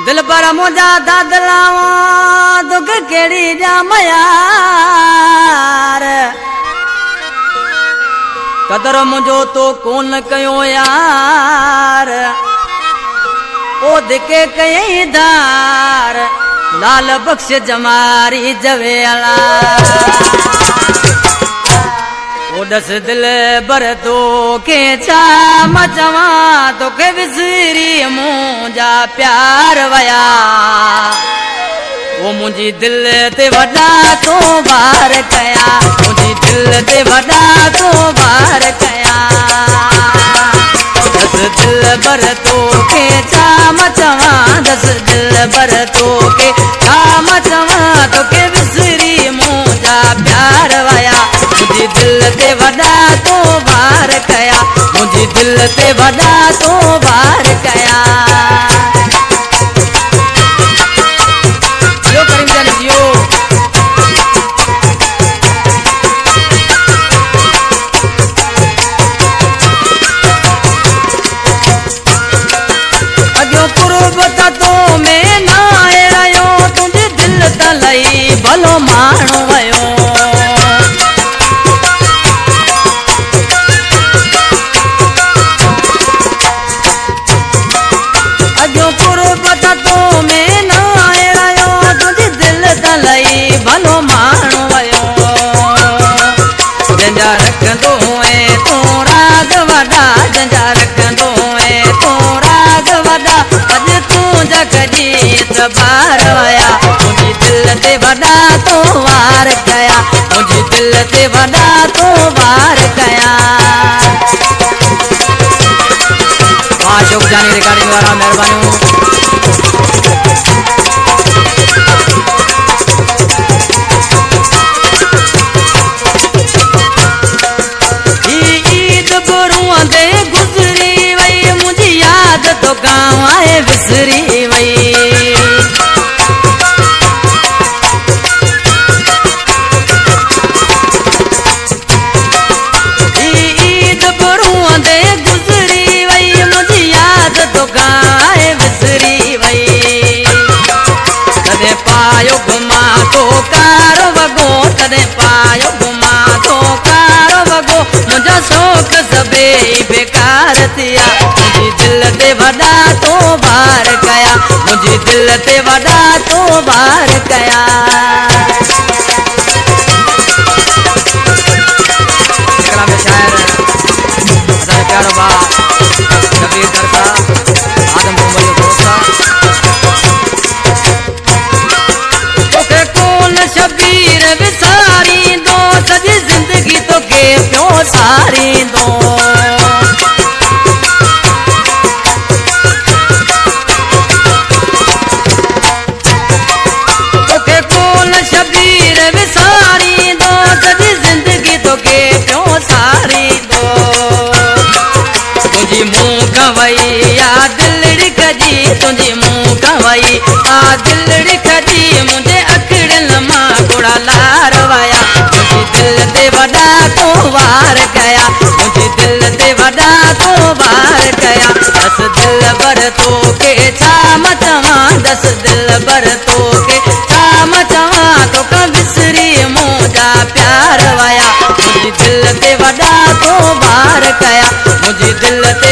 दिल पर मुझा दादलावा दुख केड़ी जाम यार कदर मुझो तो कोन कयो यार ओ दिके कई दार लाल बख्श जमारी जवेला ओ दस दिल बर तो के छा मचवा तो के विसरी मुझा प्यार वया ओ मुझी दिल ते वडा तो बार कया मुझी दिल ते वडा तो बार कया दस दिल बर तो के छा मचवा दस दिल बर तो के छा मचवा तो के विसरी मुझा प्यार वया मुझी दिल ते वडा तो बार कया मुझी दिल ते वडा तो बार कया यो करीम जान जियो अगो कुर्बत तो में ना रयो तुझे दिल तलई भलो माणो वयो भलो मानो वयो जंजा रखंदो है तू राग वडा जंजा रखंदो है तू राग वडा अज तू जग जी तबार वया मुझी दिल ते वडा तो वार कया मुझी दिल ते वडा तो वार कया अशोक जानी रिकॉर्डिंग वाला मेहरबानी तो गाँव आए विसरी वही ईद बुरुआ दे गुजरी वही मुझे याद तो गाँव आए विसरी वही तदे पायो घुमा तो कार वगो तदे पायो घुमा तो कार वगो मुझा शौक सबे बेकार थिया दिल ते वडा तो बार कया मुझे दिल ते वडा तो बार कया कलाम शायर अदा प्यारो बा कबीर दरसा आदम मोहम्मद दोस्ता ओके कौन शबीर विसारी दो सजी जिंदगी तो के प्यो सारी दो शबीर विसारी दो सजी जिंदगी तो के प्यो सारी दो तुझी मुँह कवई आ दिल रिखजी तुझी मुँह कवई आ दिल रिखजी मुझे अकड़ल मां गुड़ा लार वया मुझी दिल ते वडा तो वार कया मुझी दिल ते वडा तो वार कया दस दिल बर तो के छा मचवा दस दिल बर तो के छा मचवा तो का विसरी मुझा प्यार वया मुझी दिल ते वडा तो बार कया मुझी दिल ते